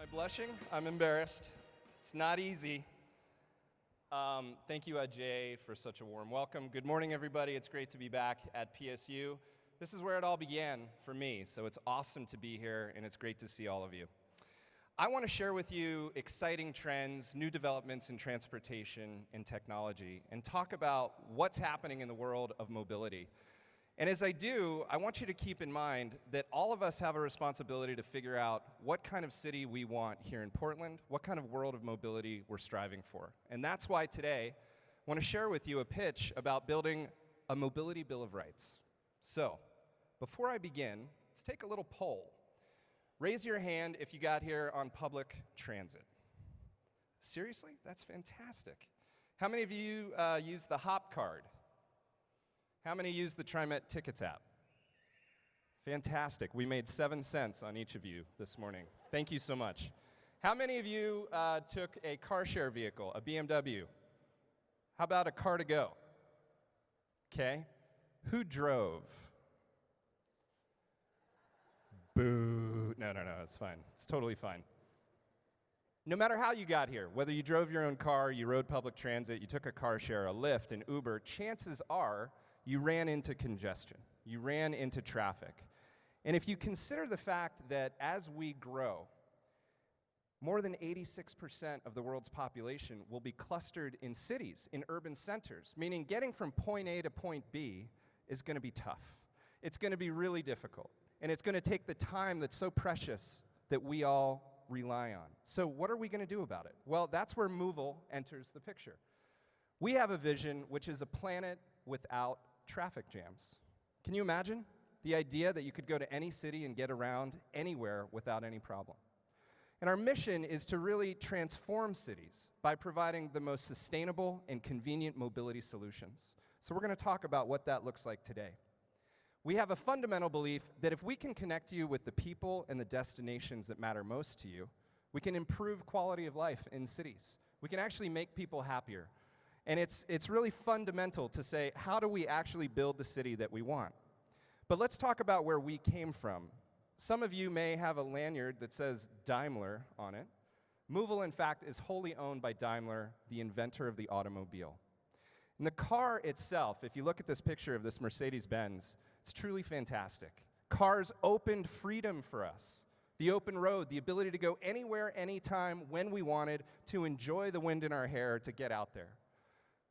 Am I blushing? I'm embarrassed. It's not easy. Thank you, Ajay, for such a warm welcome. Good morning, everybody. It's great to be back at PSU. This is where it all began for me, so it's awesome to be here, and it's great to see all of you. I want to share with you exciting trends, new developments in transportation and technology, and talk about what's happening in the world of mobility. And as I do, I want you to keep in mind that all of us have a responsibility to figure out what kind of city we want here in Portland, what kind of world of mobility we're striving for. And that's why today I want to share with you a pitch about building a mobility bill of rights. So, before I begin, let's take a little poll. Raise your hand if you got here on public transit. Seriously? That's fantastic. How many of you use the Hop card? How many use the TriMet Tickets app? Fantastic. We made 7 cents on each of you this morning. Thank you so much. How many of you took a car share vehicle, a BMW? How about a car to go? Okay. Who drove? Boo. No, it's fine. It's totally fine. No matter how you got here, whether you drove your own car, you rode public transit, you took a car share, a Lyft, an Uber, chances are you ran into congestion. You ran into traffic. And if you consider the fact that as we grow, more than 86% of the world's population will be clustered in cities, in urban centers, meaning getting from point A to point B is going to be tough. It's going to be really difficult. And it's going to take the time that's so precious that we all rely on. So what are we going to do about it? Well, that's where Movil enters the picture. We have a vision which is a planet without traffic jams. Can you imagine the idea that you could go to any city and get around anywhere without any problem? And our mission is to really transform cities by providing the most sustainable and convenient mobility solutions. So we're going to talk about what that looks like today. We have a fundamental belief that if we can connect you with the people and the destinations that matter most to you, we can improve quality of life in cities. We can actually make people happier. And it's really fundamental to say, how do we actually build the city that we want? But let's talk about where we came from. Some of you may have a lanyard that says Daimler on it. Movil, in fact, is wholly owned by Daimler, the inventor of the automobile. And the car itself, if you look at this picture of this Mercedes-Benz, it's truly fantastic. Cars opened freedom for us. The open road, the ability to go anywhere, anytime, when we wanted, to enjoy the wind in our hair, to get out there.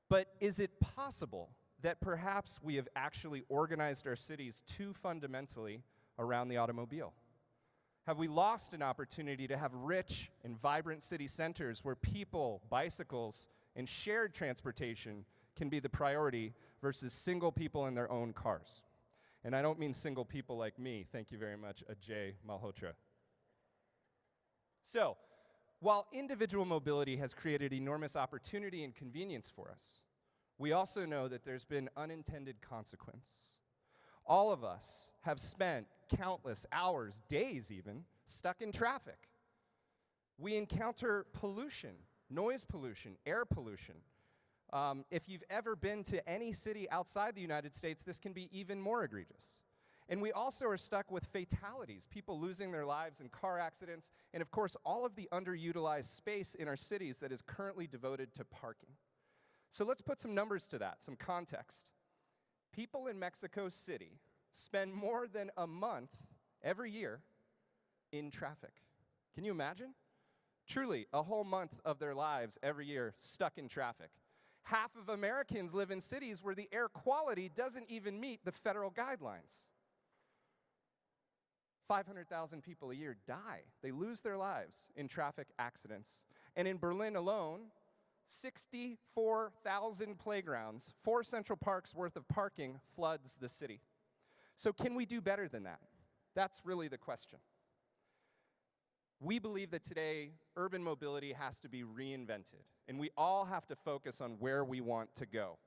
But is it possible that perhaps we have actually organized our cities too fundamentally around the automobile? Have we lost an opportunity to have rich and vibrant city centers where people, bicycles, and shared transportation can be the priority versus single people in their own cars? And I don't mean single people like me. Thank you very much, Ajay Malhotra. So, while individual mobility has created enormous opportunity and convenience for us, we also know that there's been unintended consequence. All of us have spent countless hours, days even, stuck in traffic. We encounter pollution, noise pollution, air pollution. If you've ever been to any city outside the United States, this can be even more egregious. And we also are stuck with fatalities, people losing their lives in car accidents, and of course, all of the underutilized space in our cities that is currently devoted to parking. So let's put some numbers to that, some context. People in Mexico City spend more than a month every year in traffic. Can you imagine? Truly, a whole month of their lives every year stuck in traffic. Half of Americans live in cities where the air quality doesn't even meet the federal guidelines. 500,000 people a year die. They lose their lives in traffic accidents. And in Berlin alone, 64,000 playgrounds, 4 Central Parks worth of parking floods the city. So can we do better than that? That's really the question. We believe that today, urban mobility has to be reinvented, and we all have to focus on where we want to go.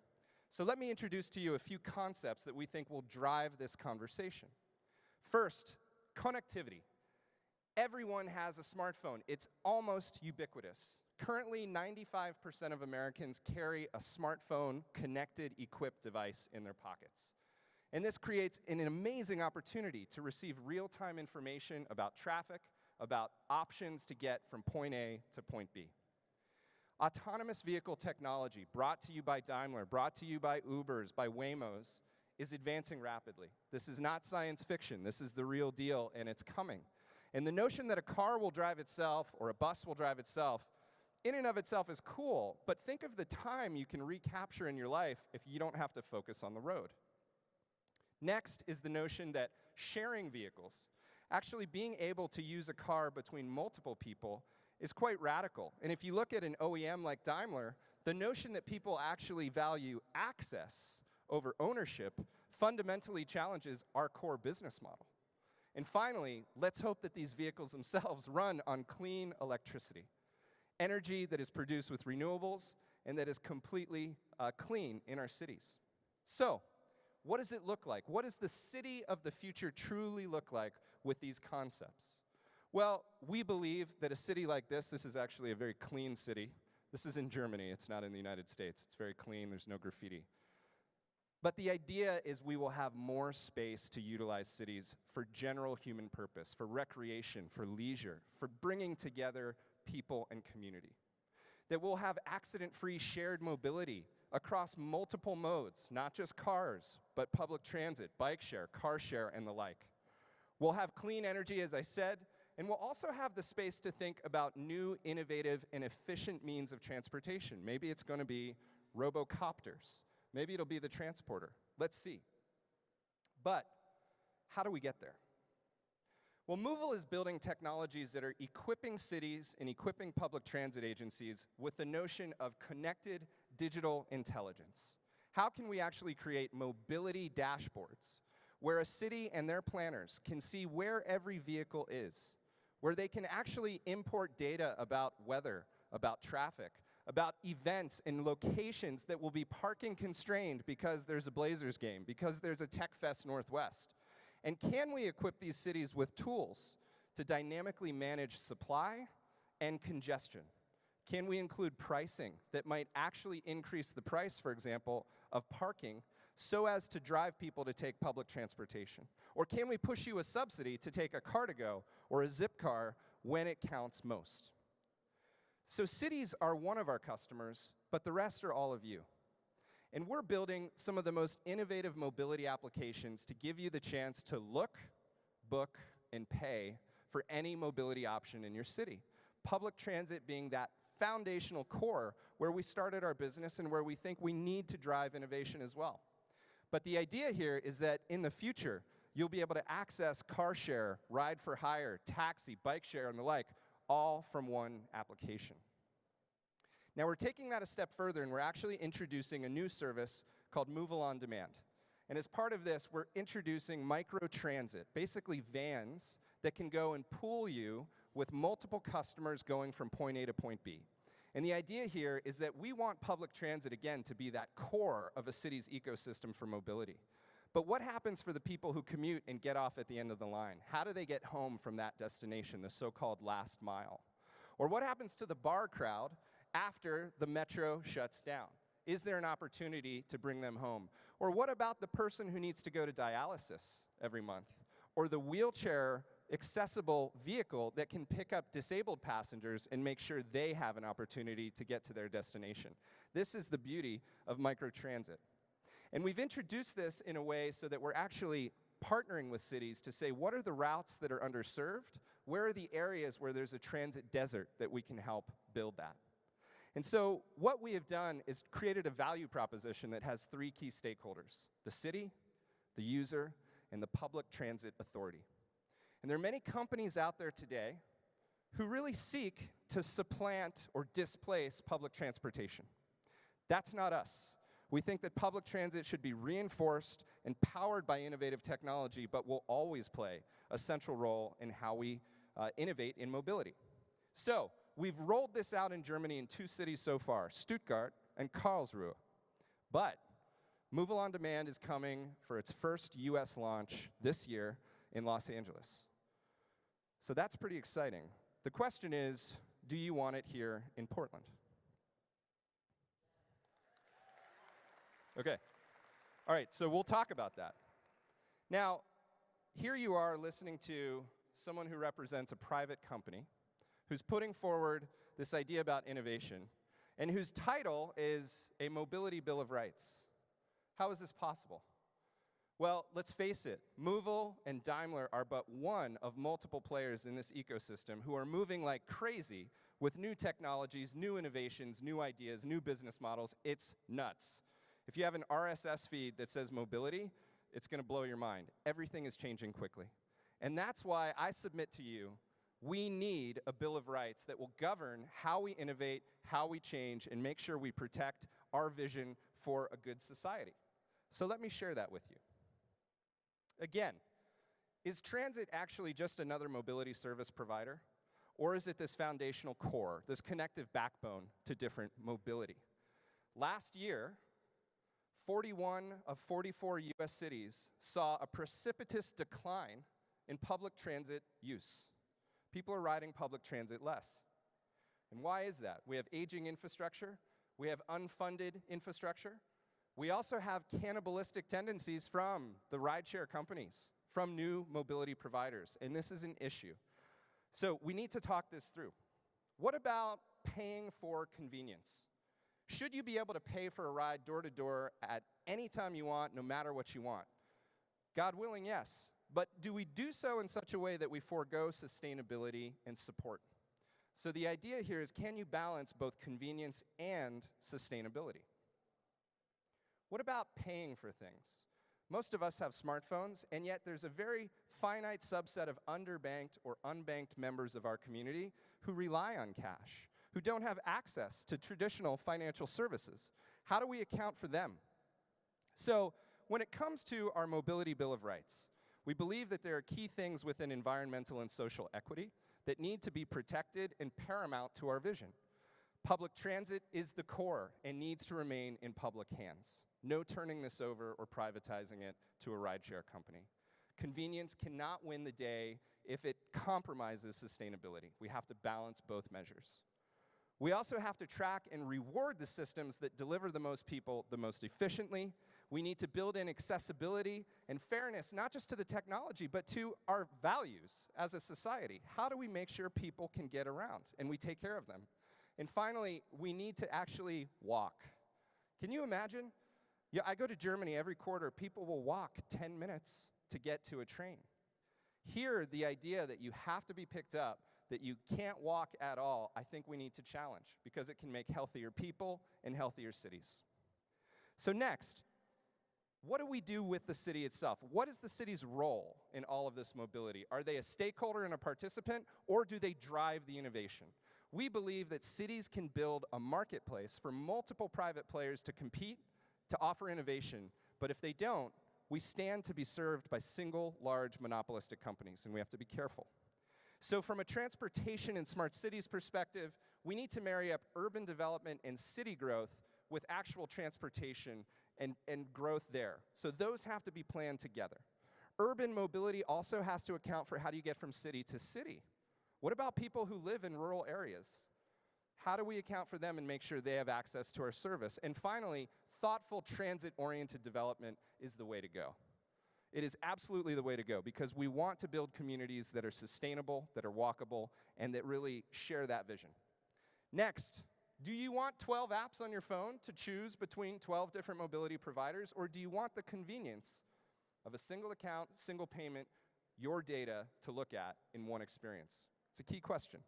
So let me introduce to you a few concepts that we think will drive this conversation. First, connectivity. Everyone has a smartphone. It's almost ubiquitous. Currently, 95% of Americans carry a smartphone connected, equipped device in their pockets. And this creates an amazing opportunity to receive real-time information about traffic, about options to get from point A to point B. Autonomous vehicle technology, brought to you by Daimler, brought to you by Ubers, by Waymos, is advancing rapidly. This is not science fiction. This is the real deal, and it's coming. And the notion that a car will drive itself or a bus will drive itself, in and of itself is cool, but think of the time you can recapture in your life if you don't have to focus on the road. Next is the notion that sharing vehicles, actually being able to use a car between multiple people, is quite radical. And if you look at an OEM like Daimler, the notion that people actually value access over ownership fundamentally challenges our core business model. And finally, let's hope that these vehicles themselves run on clean electricity, energy that is produced with renewables and that is completely clean in our cities. So, what does it look like? What does the city of the future truly look like with these concepts? Well, we believe that a city like this is actually a very clean city. This is in Germany, it's not in the United States. It's very clean, there's no graffiti. But the idea is we will have more space to utilize cities for general human purpose, for recreation, for leisure, for bringing together people and community. That we'll have accident-free shared mobility across multiple modes, not just cars, but public transit, bike share, car share, and the like. We'll have clean energy, as I said, and we'll also have the space to think about new, innovative, and efficient means of transportation. Maybe it's going to be robocopters. Maybe it'll be the transporter. Let's see. But how do we get there? Well, Movil is building technologies that are equipping cities and equipping public transit agencies with the notion of connected digital intelligence. How can we actually create mobility dashboards where a city and their planners can see where every vehicle is, where they can actually import data about weather, about traffic, about events and locations that will be parking constrained because there's a Blazers game, because there's a Tech Fest Northwest? And can we equip these cities with tools to dynamically manage supply and congestion? Can we include pricing that might actually increase the price, for example, of parking so as to drive people to take public transportation? Or can we push you a subsidy to take a car-to-go or a zip car when it counts most? So cities are one of our customers, but the rest are all of you. And we're building some of the most innovative mobility applications to give you the chance to look, book, and pay for any mobility option in your city. Public transit being that foundational core where we started our business and where we think we need to drive innovation as well. But the idea here is that in the future, you'll be able to access car share, ride for hire, taxi, bike share, and the like, all from one application. Now we're taking that a step further and we're actually introducing a new service called Movil On Demand. And as part of this, we're introducing micro-transit, basically vans that can go and pool you with multiple customers going from point A to point B. And the idea here is that we want public transit, again, to be that core of a city's ecosystem for mobility. But what happens for the people who commute and get off at the end of the line? How do they get home from that destination, the so-called last mile? Or what happens to the bar crowd after the metro shuts down? Is there an opportunity to bring them home? Or what about the person who needs to go to dialysis every month? Or the wheelchair accessible vehicle that can pick up disabled passengers and make sure they have an opportunity to get to their destination? This is the beauty of microtransit. And we've introduced this in a way so that we're actually partnering with cities to say, what are the routes that are underserved? Where are the areas where there's a transit desert that we can help build that? And so what we have done is created a value proposition that has three key stakeholders: the city, the user, and the public transit authority. And there are many companies out there today who really seek to supplant or displace public transportation. That's not us. We think that public transit should be reinforced and powered by innovative technology, but will always play a central role in how we innovate in mobility. So, we've rolled this out in Germany in 2 cities so far, Stuttgart and Karlsruhe. But Movil On Demand is coming for its first US launch this year in Los Angeles. So that's pretty exciting. The question is, do you want it here in Portland? Okay. All right, so we'll talk about that. Now, here you are listening to someone who represents a private company who's putting forward this idea about innovation and whose title is a mobility bill of rights. How is this possible? Well, let's face it, Movil and Daimler are but one of multiple players in this ecosystem who are moving like crazy with new technologies, new innovations, new ideas, new business models. It's nuts. If you have an RSS feed that says mobility, it's going to blow your mind. Everything is changing quickly. And that's why I submit to you, we need a Bill of Rights that will govern how we innovate, how we change, and make sure we protect our vision for a good society. So let me share that with you. Again, is transit actually just another mobility service provider? Or is it this foundational core, this connective backbone to different mobility? Last year, 41 of 44 US cities saw a precipitous decline in public transit use. People are riding public transit less. And why is that? We have aging infrastructure, we have unfunded infrastructure, we also have cannibalistic tendencies from the rideshare companies, from new mobility providers, and this is an issue. So we need to talk this through. What about paying for convenience? Should you be able to pay for a ride door to door at any time you want, no matter what you want? God willing, yes. But do we do so in such a way that we forego sustainability and support? So the idea here is, can you balance both convenience and sustainability? What about paying for things? Most of us have smartphones, and yet there's a very finite subset of underbanked or unbanked members of our community who rely on cash, who don't have access to traditional financial services. How do we account for them? So when it comes to our Mobility Bill of Rights, we believe that there are key things within environmental and social equity that need to be protected and paramount to our vision. Public transit is the core and needs to remain in public hands. No turning this over or privatizing it to a rideshare company. Convenience cannot win the day if it compromises sustainability. We have to balance both measures. We also have to track and reward the systems that deliver the most people the most efficiently. We need to build in accessibility and fairness, not just to the technology, but to our values as a society. How do we make sure people can get around and we take care of them? And finally, we need to actually walk. Can you imagine? Yeah, I go to Germany every quarter. People will walk 10 minutes to get to a train. Here, the idea that you have to be picked up, that you can't walk at all, I think we need to challenge because it can make healthier people and healthier cities. So next, what do we do with the city itself? What is the city's role in all of this mobility? Are they a stakeholder and a participant, or do they drive the innovation? We believe that cities can build a marketplace for multiple private players to compete, to offer innovation, but if they don't, we stand to be served by single, large, monopolistic companies, and we have to be careful. So from a transportation and smart cities perspective, we need to marry up urban development and city growth with actual transportation and growth there. So those have to be planned together. Urban mobility also has to account for how do you get from city to city. What about people who live in rural areas? How do we account for them and make sure they have access to our service? And finally, thoughtful transit-oriented development is the way to go. It is absolutely the way to go because we want to build communities that are sustainable, that are walkable, and that really share that vision. Next, do you want 12 apps on your phone to choose between 12 different mobility providers, or do you want the convenience of a single account, single payment, your data to look at in one experience? It's a key question.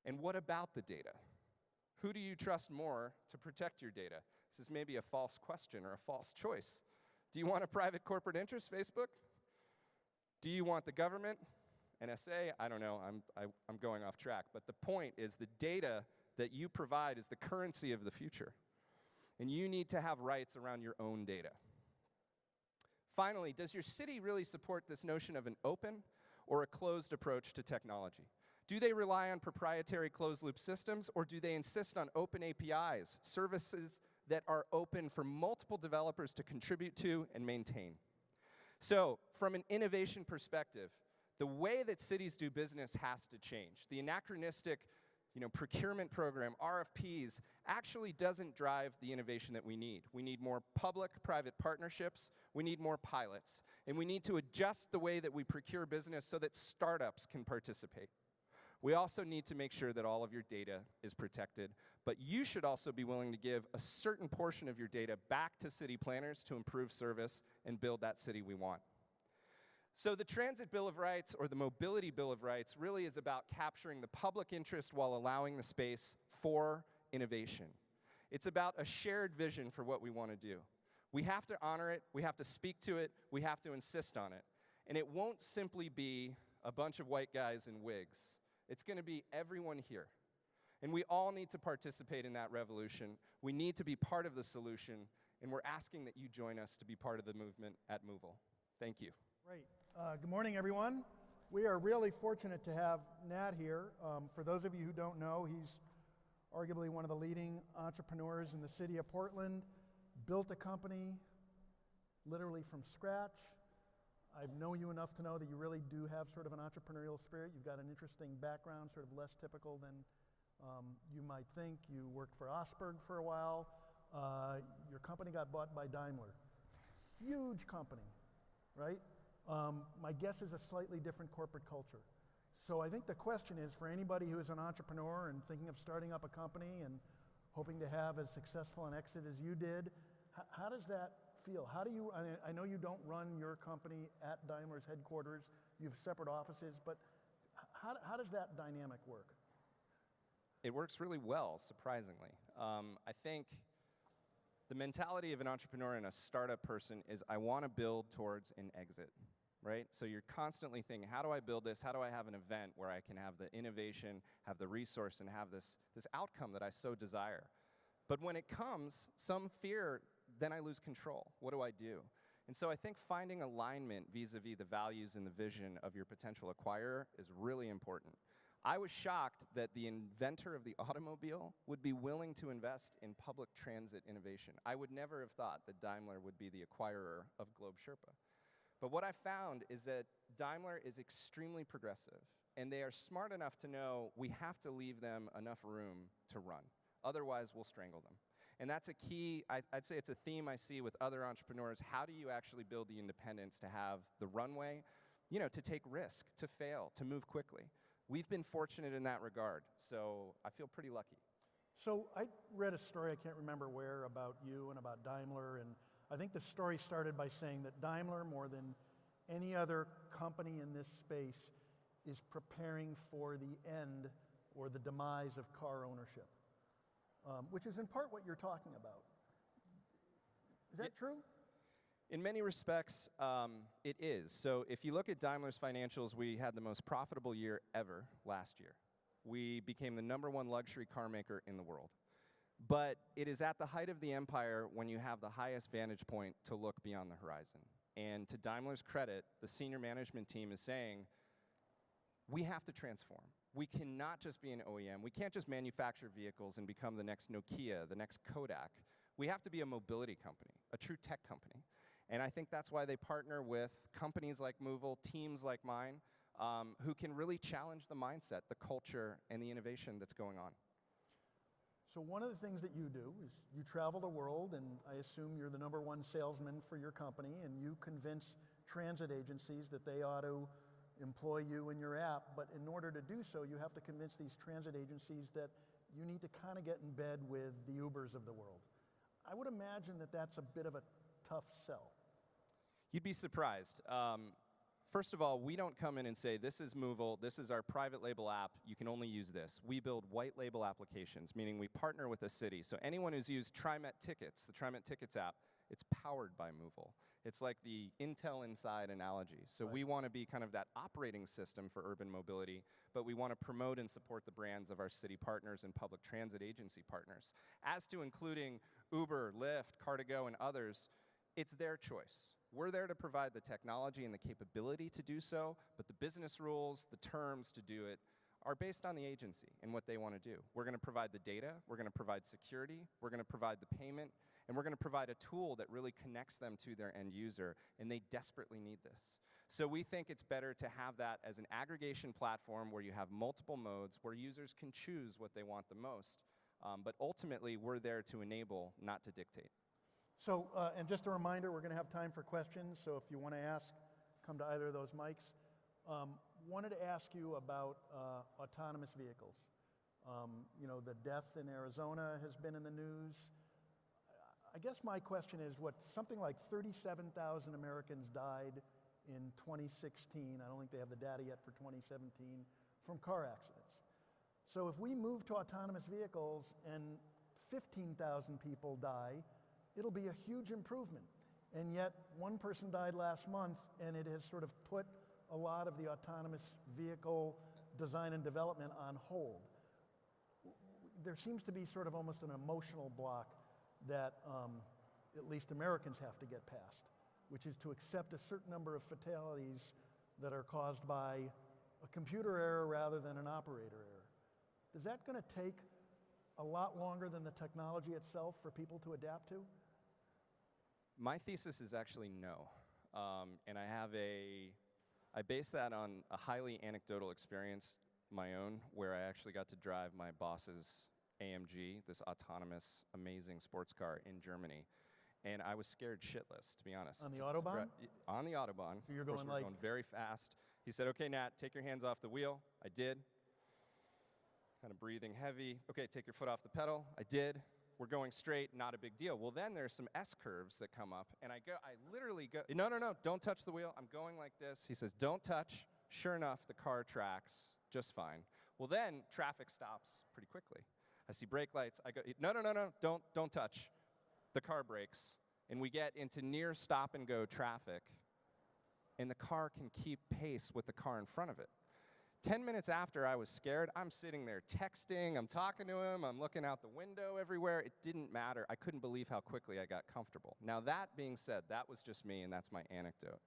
And what about the data? Who do you trust more to protect your data? This is maybe a false question or a false choice. Do you want a private corporate interest, Facebook? Do you want the government, NSA? I don't know, I'm going off track. But the point is the data that you provide is the currency of the future. And you need to have rights around your own data. Finally, does your city really support this notion of an open or a closed approach to technology? Do they rely on proprietary closed-loop systems, or do they insist on open APIs, services that are open for multiple developers to contribute to and maintain? So, from an innovation perspective, the way that cities do business has to change. The anachronistic procurement program, RFPs, actually doesn't drive the innovation that we need. We need more public-private partnerships, we need more pilots, and we need to adjust the way that we procure business so that startups can participate. We also need to make sure that all of your data is protected, but you should also be willing to give a certain portion of your data back to city planners to improve service and build that city we want. So the Transit Bill of Rights, or the Mobility Bill of Rights, really is about capturing the public interest while allowing the space for innovation. It's about a shared vision for what we want to do. We have to honor it, we have to speak to it, we have to insist on it. And it won't simply be a bunch of white guys in wigs. It's going to be everyone here. And we all need to participate in that revolution. We need to be part of the solution, and we're asking that you join us to be part of the movement at Movil. Thank you. Great. Good morning, everyone. We are really fortunate to have Nat here. For those of you who don't know, he's arguably one of the leading entrepreneurs in the city of Portland, built a company literally from scratch. I know you enough to know that you really do have sort of an entrepreneurial spirit. You've got an interesting background, sort of less typical than you might think. You worked for Osberg for a while. Your company got bought by Daimler. Huge company, right? My guess is a slightly different corporate culture. So I think the question is, for anybody who is an entrepreneur and thinking of starting up a company and hoping to have as successful an exit as you did, how does that feel? How do you, I know you don't run your company at Daimler's headquarters, you have separate offices, but how does that dynamic work? It works really well, surprisingly. I think the mentality of an entrepreneur and a startup person is, I want to build towards an exit, right? So you're constantly thinking, how do I build this? How do I have an event where I can have the innovation, have the resource, and have this outcome that I so desire? But when it comes, some fear, then I lose control. What do I do? And so I think finding alignment vis-a-vis the values and the vision of your potential acquirer is really important. I was shocked that the inventor of the automobile would be willing to invest in public transit innovation. I would never have thought that Daimler would be the acquirer of Globe Sherpa. But what I found is that Daimler is extremely progressive, and they are smart enough to know we have to leave them enough room to run. Otherwise, we'll strangle them. And that's a key, I'd say it's a theme I see with other entrepreneurs. How do you actually build the independence to have the runway, to take risk, to fail, to move quickly? We've been fortunate in that regard, so I feel pretty lucky. So I read a story, I can't remember where, about you and about Daimler, and I think the story started by saying that Daimler, more than any other company in this space, is preparing for the end or the demise of car ownership, which is in part what you're talking about. Is that true? In many respects, it is. So if you look at Daimler's financials, we had the most profitable year ever last year. We became the #1 luxury car maker in the world. But it is at the height of the empire when you have the highest vantage point to look beyond the horizon. And to Daimler's credit, the senior management team is saying, we have to transform. We cannot just be an OEM. We can't just manufacture vehicles and become the next Nokia, the next Kodak. We have to be a mobility company, a true tech company. And I think that's why they partner with companies like Movil, teams like mine, who can really challenge the mindset, the culture, and the innovation that's going on. So one of the things that you do is you travel the world, and I assume you're the #1 salesman for your company, and you convince transit agencies that they ought to employ you in your app. But in order to do so, you have to convince these transit agencies that you need to kind of get in bed with the Ubers of the world. I would imagine that that's a bit of a tough sell. You'd be surprised. First of all, we don't come in and say, this is Movil, this is our private label app, you can only use this. We build white label applications, meaning we partner with a city. So anyone who's used TriMet Tickets, the TriMet Tickets app, it's powered by Movil. It's like the Intel Inside analogy. So we want to be kind of that operating system for urban mobility, but we want to promote and support the brands of our city partners and public transit agency partners. As to including Uber, Lyft, Car2Go, and others, it's their choice. We're there to provide the technology and the capability to do so, but the business rules, the terms to do it, are based on the agency and what they want to do. We're going to provide the data, we're going to provide security, we're going to provide the payment, And we're going to provide a tool that really connects them to their end user, and they desperately need this. So we think it's better to have that as an aggregation platform where you have multiple modes, where users can choose what they want the most. But ultimately, we're there to enable, not to dictate. So, and just a reminder, we're going to have time for questions, so if you want to ask, come to either of those mics. Wanted to ask you about autonomous vehicles. You know, the death in Arizona has been in the news. I guess my question is, something like 37,000 Americans died in 2016. I don't think they have the data yet for 2017 from car accidents. So if we move to autonomous vehicles and 15,000 people die, it'll be a huge improvement. And yet, one person died last month, and it has sort of put a lot of the autonomous vehicle design and development on hold. There seems to be sort of almost an emotional block that at least Americans have to get past, which is to accept a certain number of fatalities that are caused by a computer error rather than an operator error. Is that going to take a lot longer than the technology itself for people to adapt to? My thesis is actually no. And I base that on a highly anecdotal experience, my own, where I actually got to drive my boss's AMG, this autonomous, amazing sports car in Germany. And I was scared shitless, to be honest. On the Autobahn? On the Autobahn. So you're going like... going very fast. He said, okay, Nat, take your hands off the wheel. I did. Kind of breathing heavy. Okay, take your foot off the pedal. I did. We're going straight, not a big deal. Well, then there's some S-curves that come up, and I literally go, no, don't touch the wheel. I'm going like this. He says, don't touch. Sure enough, the car tracks just fine. Well, then traffic stops pretty quickly. I see brake lights. I go, no, don't touch. The car brakes, and we get into near stop-and-go traffic, and the car can keep pace with the car in front of it. 10 minutes after I was scared, I'm sitting there texting, I'm talking to him, I'm looking out the window everywhere. It didn't matter. I couldn't believe how quickly I got comfortable. Now that being said, that was just me, and that's my anecdote.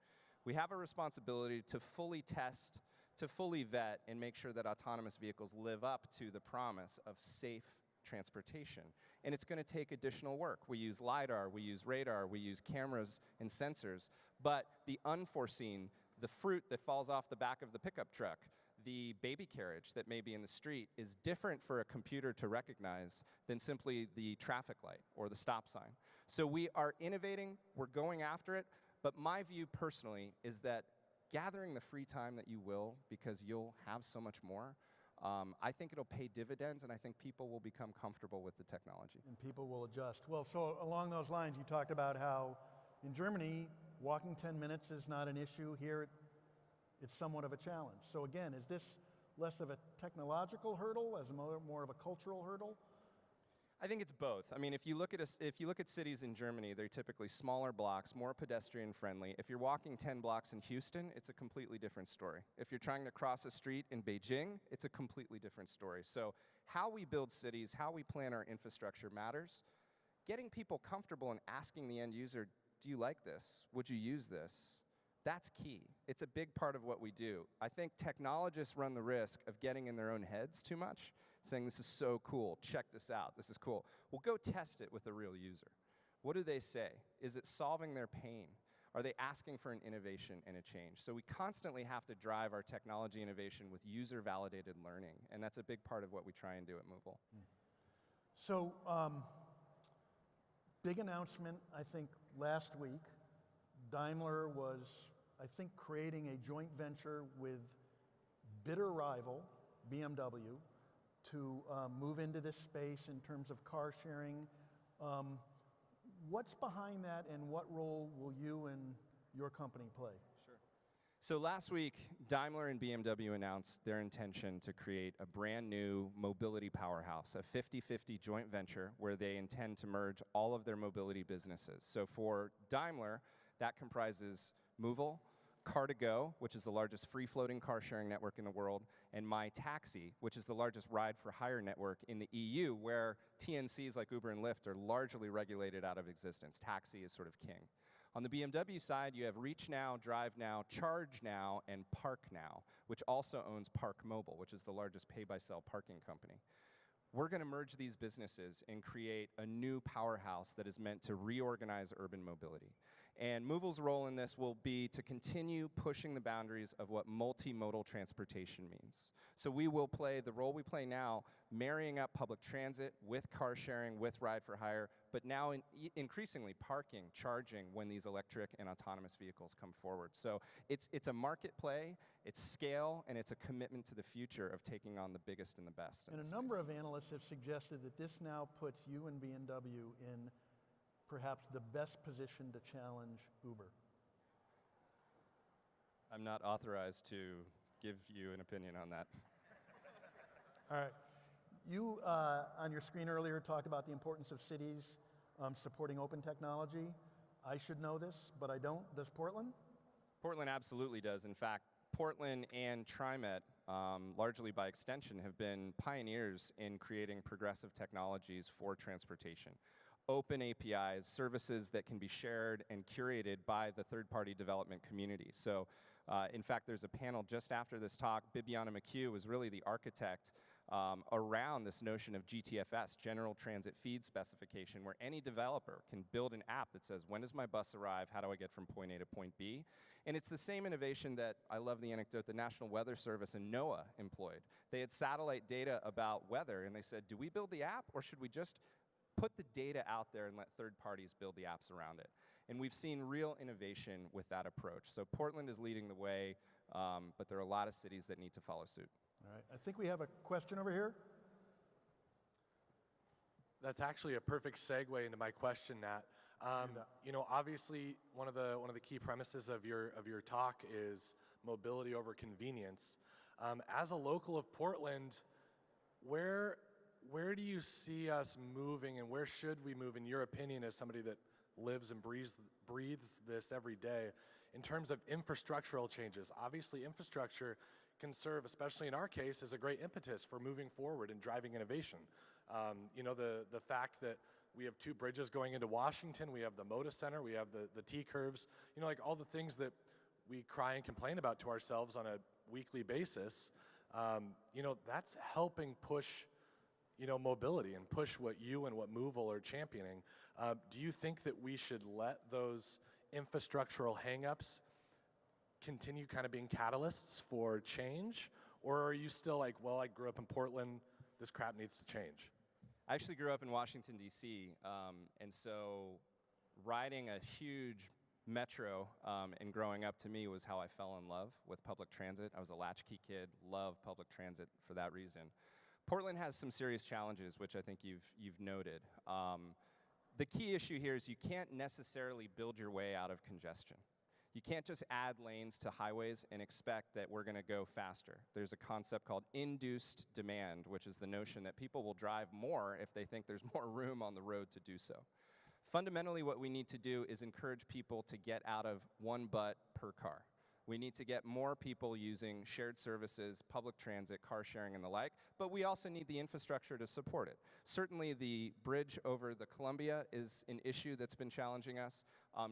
We have a responsibility to fully test, to fully vet, and make sure that autonomous vehicles live up to the promise of safe transportation. And it's going to take additional work. We use LiDAR, we use radar, we use cameras and sensors, but the unforeseen, the fruit that falls off the back of the pickup truck, the baby carriage that may be in the street is different for a computer to recognize than simply the traffic light or the stop sign. So we are innovating, we're going after it, but my view personally is that gathering the free time that you will, because you'll have so much more, I think it'll pay dividends, and I think people will become comfortable with the technology. And people will adjust. Well, so along those lines, you talked about how in Germany, walking 10 minutes is not an issue. Here, it's somewhat of a challenge. So again, is this less of a technological hurdle as more of a cultural hurdle? I think it's both. I mean, if you look at cities in Germany, they're typically smaller blocks, more pedestrian friendly. If you're walking 10 blocks in Houston, it's a completely different story. If you're trying to cross a street in Beijing, it's a completely different story. So how we build cities, how we plan our infrastructure matters. Getting people comfortable and asking the end user, do you like this? Would you use this? That's key. It's a big part of what we do. I think technologists run the risk of getting in their own heads too much, saying this is so cool, check this out, this is cool. Well, go test it with a real user. What do they say? Is it solving their pain? Are they asking for an innovation and a change? So we constantly have to drive our technology innovation with user-validated learning, and that's a big part of what we try and do at Movil. So, big announcement, I think, last week. Daimler was, I think, creating a joint venture with bitter rival, BMW, to move into this space in terms of car sharing. What's behind that, and what role will you and your company play? Sure. So last week, Daimler and BMW announced their intention to create a brand new mobility powerhouse, a 50-50 joint venture where they intend to merge all of their mobility businesses. So for Daimler, that comprises Movil, Car2Go, which is the largest free-floating car-sharing network in the world, and MyTaxi, which is the largest ride-for-hire network in the EU, where TNCs like Uber and Lyft are largely regulated out of existence. Taxi is sort of king. On the BMW side, you have Reach Now, Drive Now, Charge Now, and Park Now, which also owns Park Mobile, which is the largest pay-by-cell parking company. We're going to merge these businesses and create a new powerhouse that is meant to reorganize urban mobility. And Movil's role in this will be to continue pushing the boundaries of what multimodal transportation means. So we will play the role we play now, marrying up public transit with car sharing, with ride for hire, but now increasingly parking, charging when these electric and autonomous vehicles come forward. So it's a market play, it's scale, and it's a commitment to the future of taking on the biggest and the best. And a number of analysts have suggested that this now puts you and BMW in perhaps the best position to challenge Uber. I'm not authorized to give you an opinion on that. All right. You, on your screen earlier, talked about the importance of cities supporting open technology. I should know this, but I don't. Does Portland? Portland absolutely does. In fact, Portland and TriMet, largely by extension, have been pioneers in creating progressive technologies for transportation. Open APIs, services that can be shared and curated by the third-party development community. So, in fact, there's a panel just after this talk. Bibiana McHugh was really the architect around this notion of GTFS, General Transit Feed Specification, where any developer can build an app that says, when does my bus arrive? How do I get from point A to point B? And it's the same innovation that, I love the anecdote, the National Weather Service and NOAA employed. They had satellite data about weather, and they said, do we build the app, or should we just put the data out there and let third parties build the apps around it? And we've seen real innovation with that approach. So Portland is leading the way, but there are a lot of cities that need to follow suit. All right. I think we have a question over here. That's actually a perfect segue into my question, Nat. You know, obviously, one of the key premises of your talk is mobility over convenience. As a local of Portland, where do you see us moving, and where should we move, in your opinion, as somebody that lives and breathes this every day, in terms of infrastructural changes? Obviously, infrastructure can serve, especially in our case, as a great impetus for moving forward and driving innovation. You know, the fact that we have 2 bridges going into Washington, we have the Moda Center, we have the T-curves, you know, like all the things that we cry and complain about to ourselves on a weekly basis, you know, that's helping push, you know, mobility and push what you and what Movil are championing. Do you think that we should let those infrastructural hangups continue kind of being catalysts for change? Or are you still like, well, I grew up in Portland, this crap needs to change? I actually grew up in Washington, D.C., and so riding a huge metro and growing up, to me, was how I fell in love with public transit. I was a latchkey kid, loved public transit for that reason. Portland has some serious challenges, which I think you've noted. The key issue here is you can't necessarily build your way out of congestion. You can't just add lanes to highways and expect that we're going to go faster. There's a concept called induced demand, which is the notion that people will drive more if they think there's more room on the road to do so. Fundamentally, what we need to do is encourage people to get out of one butt per car. We need to get more people using shared services, public transit, car sharing, and the like, but we also need the infrastructure to support it. Certainly the bridge over the Columbia is an issue that's been challenging us.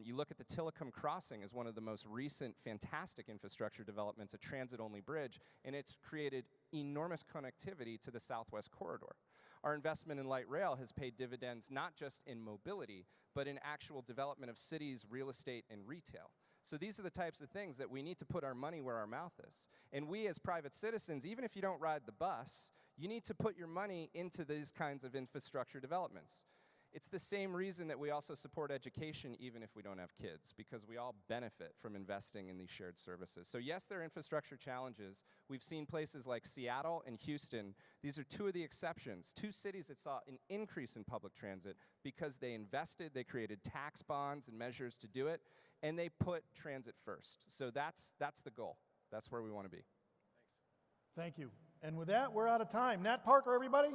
You look at the Tillicum Crossing as one of the most recent fantastic infrastructure developments, a transit-only bridge, and it's created enormous connectivity to the Southwest Corridor. Our investment in light rail has paid dividends not just in mobility, but in actual development of cities, real estate, and retail. So these are the types of things that we need to put our money where our mouth is. And we as private citizens, even if you don't ride the bus, you need to put your money into these kinds of infrastructure developments. It's the same reason that we also support education even if we don't have kids, because we all benefit from investing in these shared services. So yes, there are infrastructure challenges. We've seen places like Seattle and Houston. These are 2 of the exceptions, 2 cities that saw an increase in public transit because they invested, they created tax bonds and measures to do it, and they put transit first. So that's the goal. That's where we want to be. Thank you. And with that, we're out of time. Nat Parker, everybody.